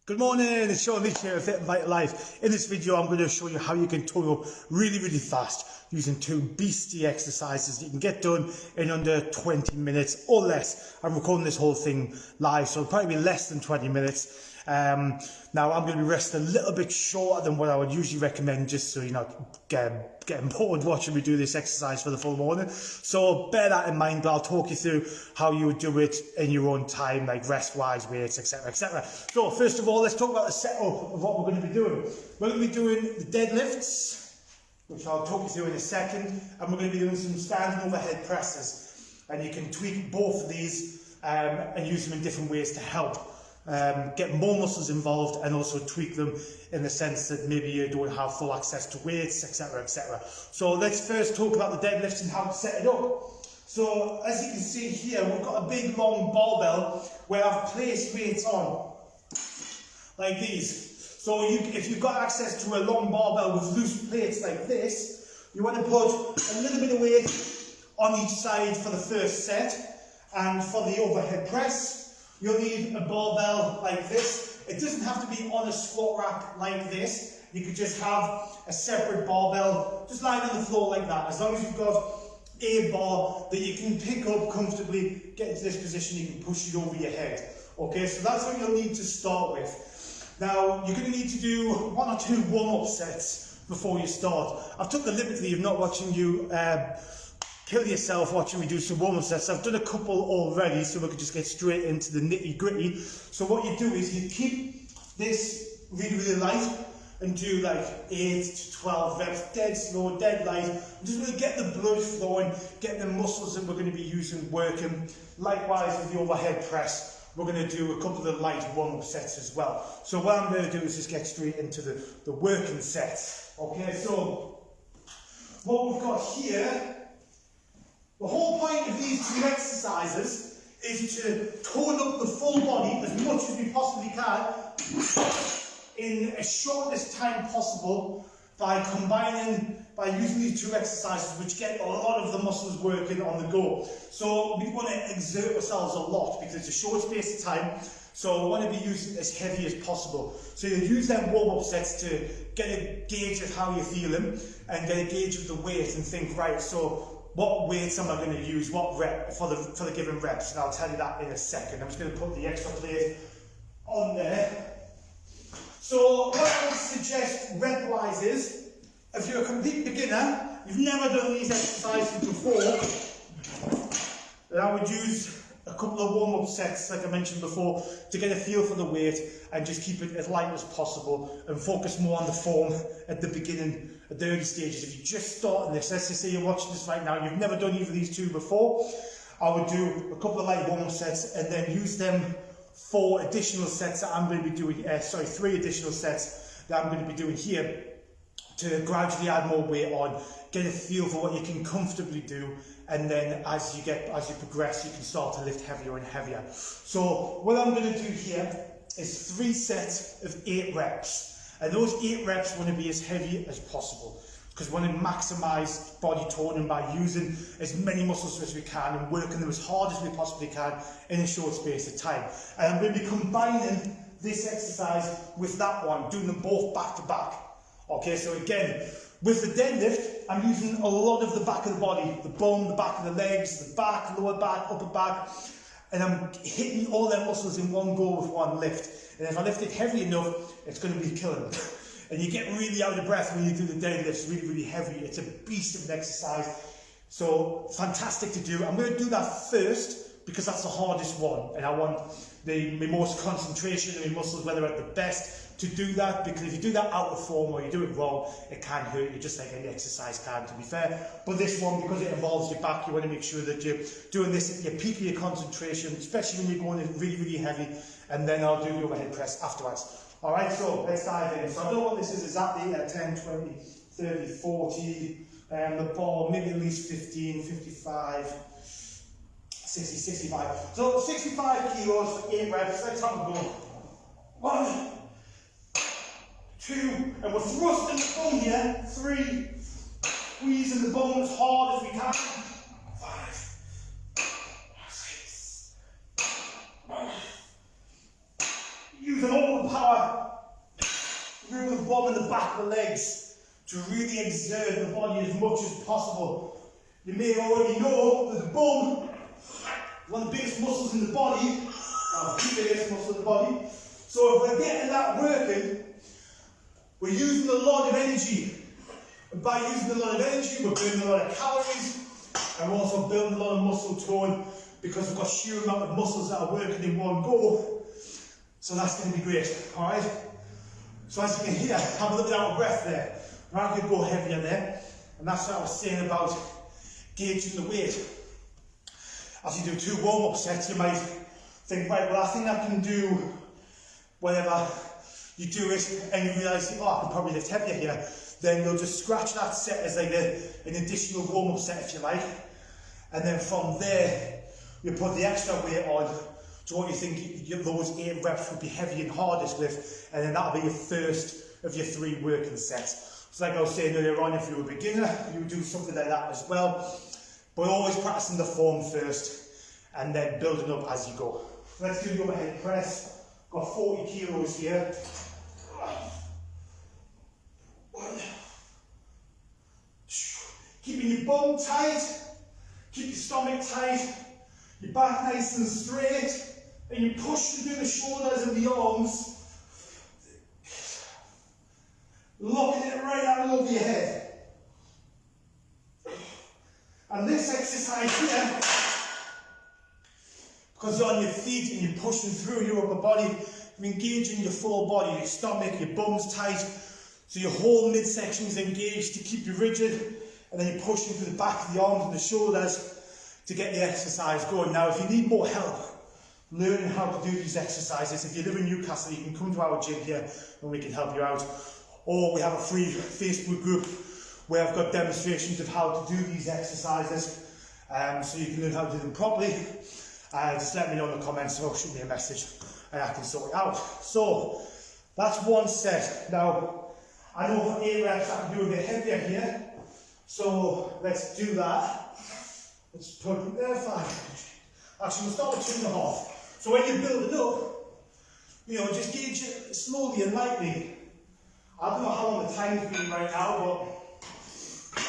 Good morning, it's Sean Leach here at Fit&Vital Life. In this video I'm going to show you how you can total really fast using two beastie exercises you can get done in under 20 minutes or less. I'm recording this whole thing live, so it'll probably be less than 20 minutes. Now I'm going to be resting a little bit shorter than what I would usually recommend, just so you're not getting bored watching me do this exercise for the full morning. So bear that in mind, but I'll talk you through how you would do it in your own time, like rest-wise, weights, etc, etc. So first of all, let's talk about the setup of what we're going to be doing. We're going to be doing the deadlifts, which I'll talk you through in a second, and we're going to be doing some standing overhead presses. And you can tweak both of these and use them in different ways to help get more muscles involved, and also tweak them in the sense that maybe you don't have full access to weights, etc, etc. So let's first talk about the deadlifts and how to set it up. So as you can see here, we've got a big long barbell where I've placed weights on like these. So if you've got access to a long barbell with loose plates like this, you want to put a little bit of weight on each side for the first set. And for the overhead press, you'll need a barbell like this. It doesn't have to be on a squat rack like this. You could just have a separate barbell just lying on the floor like that. As long as you've got a bar that you can pick up comfortably, get into this position, you can push it over your head. Okay, so that's what you'll need to start with. Now, you're going to need to do 1 or 2 warm-up sets before you start. I've took the liberty of not watching you kill yourself watching me do some warm-up sets. I've done a couple already, so we can just get straight into the nitty-gritty. So what you do is you keep this really light and do like 8 to 12 reps, dead slow, dead light. I'm just going to get the blood flowing, get the muscles that we're going to be using working. Likewise with the overhead press, we're going to do a couple of light warm-up sets as well. So what I'm going to do is just get straight into the working sets. Okay, so what we've got here, the whole point of these 2 exercises is to tone up the full body as much as we possibly can in as shortest time possible by using these 2 exercises, which get a lot of the muscles working on the go. So we want to exert ourselves a lot because it's a short space of time. So we want to be using as heavy as possible. So you use them warm-up sets to get a gauge of how you're feeling and get a gauge of the weight and think, right, so what weights am I going to use, what rep for the given reps, and I'll tell you that in a second. I'm just going to put the extra plate on there. So what I would suggest rep-wise is, if you're a complete beginner, you've never done these exercises before, then I would use a couple of warm-up sets, like I mentioned before, to get a feel for the weight and just keep it as light as possible and focus more on the form at the beginning, at the early stages. If you're just starting this, let's just say you're watching this right now, you've never done either of these 2 before, I would do a couple of light warm-up sets and then use them for additional sets that I'm going to be doing, 3 additional sets that I'm going to be doing here to gradually add more weight on, get a feel for what you can comfortably do, and then as you progress, you can start to lift heavier and heavier. So what I'm going to do here is 3 sets of 8 reps, and those 8 reps want to be as heavy as possible because we want to maximize body toning by using as many muscles as we can and working them as hard as we possibly can in a short space of time. And I'm going to be combining this exercise with that one, doing them both back to back. Okay, so again, with the deadlift, I'm using a lot of the back of the body, the bum, the back of the legs, the back, lower back, upper back, and I'm hitting all their muscles in one go with one lift. And if I lift it heavy enough, it's going to be killing. And you get really out of breath when you do the deadlifts, really heavy. It's a beast of an exercise. So fantastic to do. I'm going to do that first because that's the hardest one, and I want my most concentration and my muscles, whether at the best, to do that, because if you do that out of form or you do it wrong, it can hurt you, just like any exercise can, to be fair. But this one, because it involves your back, you want to make sure that you're doing this at your peak of your concentration, especially when you're going in really heavy, and then I'll do the overhead press afterwards. Alright, so let's dive in. So I don't know what this is exactly, 10, 20, 30, 40, the bar, maybe at least 15, 55, 60, 65. So 65 kilos for 8 reps, let's have a go. 1, 2, and we're thrusting the bone here. 3, squeezing the bone as hard as we can. 5, 6, using all the some power through the bum and the back of the legs to really exert the body as much as possible. You may already know that the bum is one of the biggest muscles in the body, the biggest muscle in the body. So if we're getting that working, we're using a lot of energy. And by using a lot of energy, we're burning a lot of calories, and we're also building a lot of muscle tone because we've got a sheer amount of muscles that are working in one go. So that's going to be great, alright? So as you can hear, I'm a little bit out of breath there. I could go heavier there, and that's what I was saying about gauging the weight. As you do 2 warm-up sets, you might think, right, well, I think I can do whatever. You do it, and you realise, oh, I can probably lift heavier here. Then you'll just scratch that set as like an additional warm-up set, if you like. And then from there, you put the extra weight on to what you think those 8 reps would be heavy and hardest with, and then that'll be your first of your 3 working sets. So like I was saying earlier on, if you're a beginner, you would do something like that as well. But always practicing the form first, and then building up as you go. Let's do the overhead press. Got 40 kilos here. 1. Keeping your bum tight, keep your stomach tight, your back nice and straight, and you push through the shoulders and the arms, locking it right out over your head. And this exercise here, because you're on your feet and you're pushing through your upper body, you're engaging your full body, your stomach, your bum's tight, so your whole midsection is engaged to keep you rigid, and then you're pushing through the back of the arms and the shoulders to get the exercise going. Now, if you need more help learning how to do these exercises, if you live in Newcastle, you can come to our gym here and we can help you out. Or we have a free Facebook group where I've got demonstrations of how to do these exercises, so you can learn how to do them properly. Just let me know in the comments or shoot me a message and I can sort it out. So that's 1 set. Now, I know for 8 reps I can do a bit heavier here. So let's do that. Let's put it there, 5. Actually, we'll start with 2.5. So when you build it up, just gauge it slowly and lightly. I don't know how long the time's been right now, but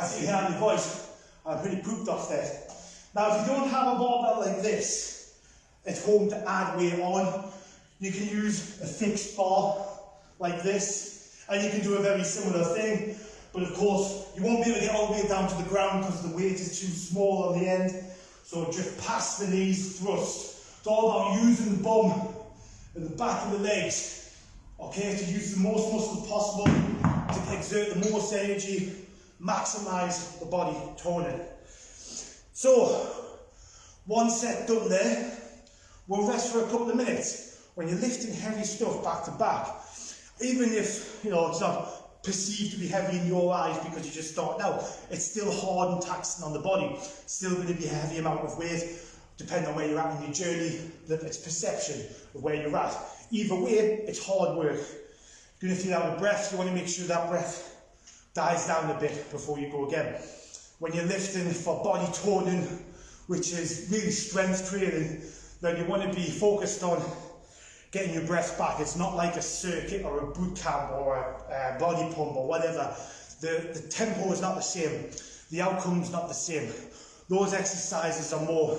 as you hear my voice, I'm pretty pooped off there. Now, if you don't have a barbell like this at home to add weight on, you can use a fixed bar like this, and you can do a very similar thing. But of course, you won't be able to get all the way down to the ground because the weight is too small on the end. So just past the knees, thrust. It's all about using the bum and the back of the legs, okay, to use the most muscle possible, to exert the most energy, maximize the body toning. So, 1 set done there. We'll rest for a couple of minutes. When you're lifting heavy stuff back to back, even if it's not perceived to be heavy in your eyes because you're just starting out, it's still hard and taxing on the body. It's still going to be a heavy amount of weight, depending on where you're at in your journey, it's perception of where you're at. Either way, it's hard work. You're going to feel out of breath. You want to make sure that breath dies down a bit before you go again. When you're lifting for body toning, which is really strength training, then you want to be focused on getting your breath back. It's not like a circuit or a boot camp or a body pump or whatever. The tempo is not the same. The outcome's not the same. Those exercises are more,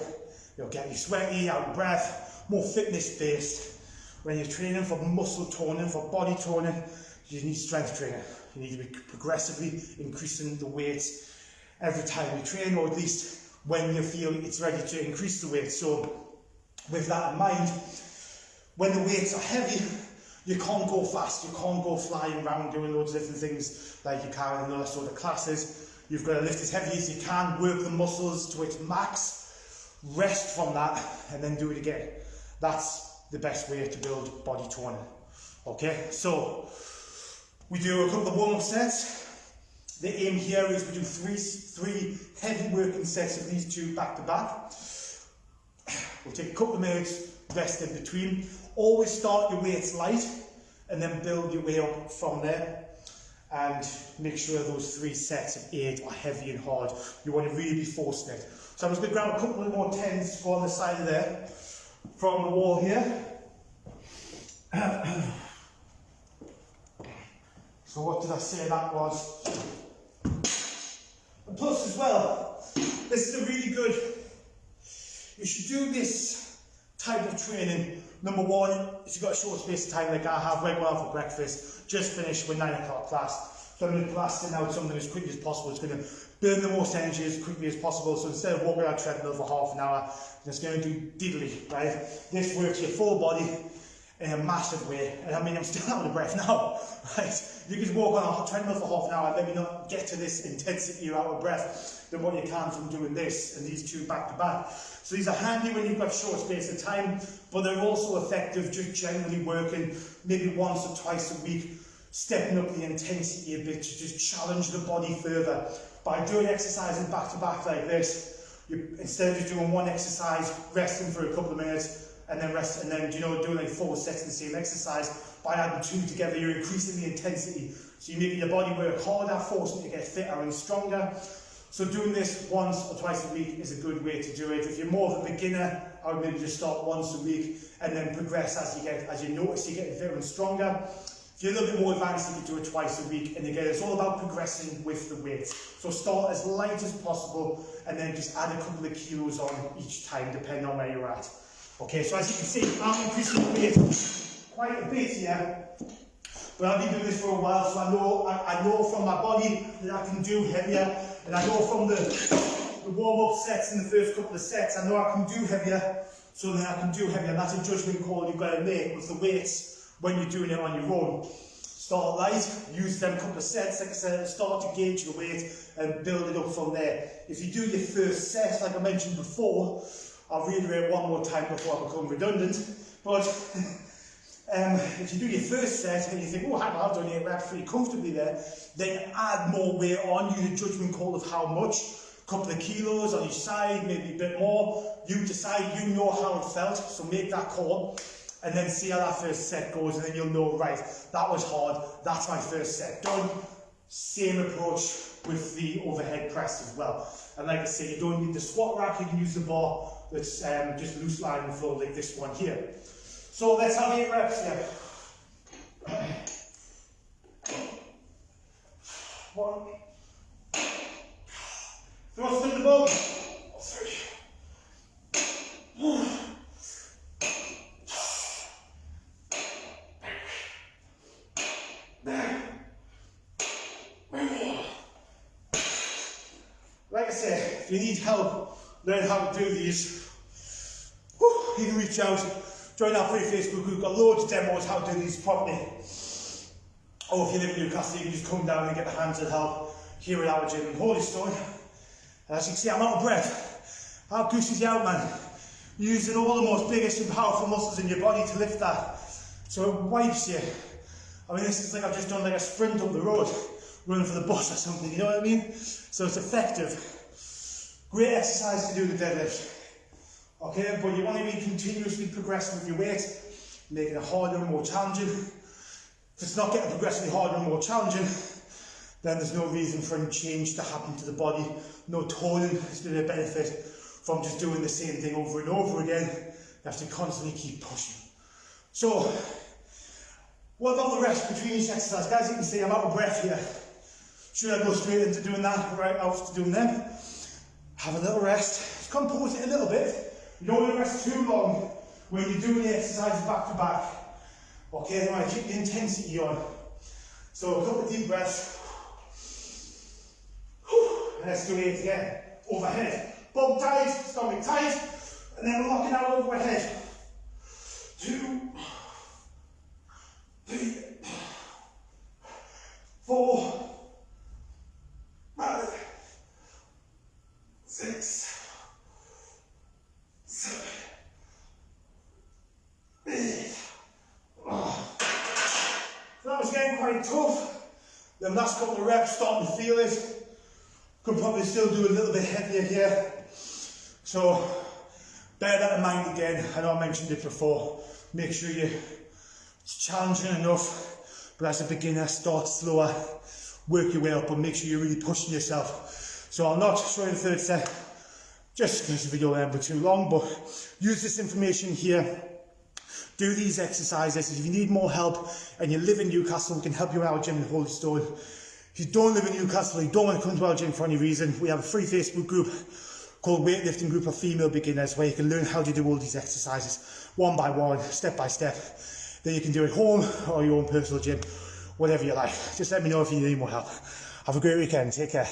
getting you sweaty, out of breath, more fitness based. When you're training for muscle toning, for body toning, you need strength training. You need to be progressively increasing the weight every time you train, or at least when you feel it's ready to increase the weight. So with that in mind, when the weights are heavy, you can't go fast, you can't go flying around doing loads of different things like you can in other sort of classes. You've got to lift as heavy as you can, work the muscles to its max, rest from that, and then do it again. That's the best way to build body toning. Okay, so we do a couple of warm-up sets. The aim here is we do three heavy working sets of these 2 back to back. We'll take a couple of minutes, rest in between. Always start your weights light and then build your way up from there. And make sure those 3 sets of 8 are heavy and hard. You want to really be forcing it. So I'm just going to grab a couple of more 10s to go on the side of there from the wall here. So what did I say that was? And plus as well, this is a really good, you should do this type of training. Number one, if you've got a short space of time like I have, right well for breakfast, just finished with 9 o'clock class. So I'm going to blasting out something as quickly as possible. It's going to burn the most energy as quickly as possible. So instead of walking on a treadmill for half an hour, I'm just going to do diddly, right? This works your full body in a massive way. And I mean, I'm still out of breath now, right? You can walk on a treadmill for half an hour and maybe not get to this intensity or out of breath than what you can from doing this and these two back to back. So these are handy when you've got short space of time, but they're also effective just generally working maybe once or twice a week, stepping up the intensity a bit to just challenge the body further. By doing exercises back to back like this, instead of just doing one exercise, resting for a couple of minutes, and then rest, and then doing like 4 sets of the same exercise, by adding 2 together, you're increasing the intensity. So you're making your body work harder, forcing it to get fitter and stronger. So doing this once or twice a week is a good way to do it. If you're more of a beginner, I would maybe just start once a week and then progress as you notice you're getting fitter and stronger. If you're a little bit more advanced, you can do it twice a week. And again, it's all about progressing with the weight. So start as light as possible and then just add a couple of kilos on each time, depending on where you're at. Okay, so as you can see, I'm increasing the weight quite a bit here. But I've been doing this for a while, so I know from my body that I can do heavier. And I know from the warm-up sets in the first couple of sets, I know I can do heavier, so then I can do heavier. And that's a judgment call you've got to make with the weights when you're doing it on your own. Start light, use them couple of sets, like I said, start to gauge your weight and build it up from there. If you do your first set, like I mentioned before, I'll reiterate one more time before I become redundant, but if you do your first set and you think, oh, I've done 8 reps pretty comfortably there, then add more weight on, use a judgment call of how much, a couple of kilos on each side, maybe a bit more. You decide, you know how it felt, so make that call, and then see how that first set goes, and then you'll know, right, that was hard, that's my first set done. Same approach with the overhead press as well. And like I say, you don't need the squat rack, you can use the bar that's just loose lying on the floor like this one here. So let's have 8 reps here. 1. Thrust in the bum. 3. Like I said, if you need help learn how to do these, you can reach out. Join our free Facebook group, got loads of demos how to do these properly. Or if you live in Newcastle, you can just come down and get the hands of help here at our gym in Holdystone. And as you can see, I'm out of breath. How goose is you out, man? You're using all the most biggest and powerful muscles in your body to lift that. So it wipes you. I mean, this is like I've just done like a sprint up the road, running for the bus or something, you know what I mean? So it's effective. Great exercise to do the deadlift. Okay, but you want to be continuously progressing with your weight, making it harder and more challenging. If it's not getting progressively harder and more challenging, then there's no reason for any change to happen to the body. No toning is going to benefit from just doing the same thing over and over again. You have to constantly keep pushing. So, what about the rest between each exercise? Guys, you can see I'm out of breath here. Should I go straight into doing that, right out to doing them? Have a little rest. Just compose it a little bit. You don't want to rest too long when you're doing the exercises back to back. Okay, right, keep the intensity on. So a couple of deep breaths. And let's do it again. Overhead. Bum tight, stomach tight, and then we're locking out overhead. 2, 3, 4, 5, 6, 7, 8. So that was getting quite tough. The last couple of reps, starting to feel it. Could probably still do a little bit heavier here. So bear that in mind again. I know I mentioned it before. Make sure it's challenging enough, but as a beginner, start slower, work your way up, but make sure you're really pushing yourself. So I'll not show you the third set, just because the video will end for too long, but use this information here Do these exercises. If you need more help and you live in Newcastle, we can help you in our gym in Holystone. If you don't live in Newcastle, you don't want to come to our gym for any reason, we have a free Facebook group called Weightlifting Group of Female Beginners, where you can learn how to do all these exercises one by one, step by step. Then you can do it at home or your own personal gym, whatever you like. Just let me know if you need more help. Have a great weekend. Take care.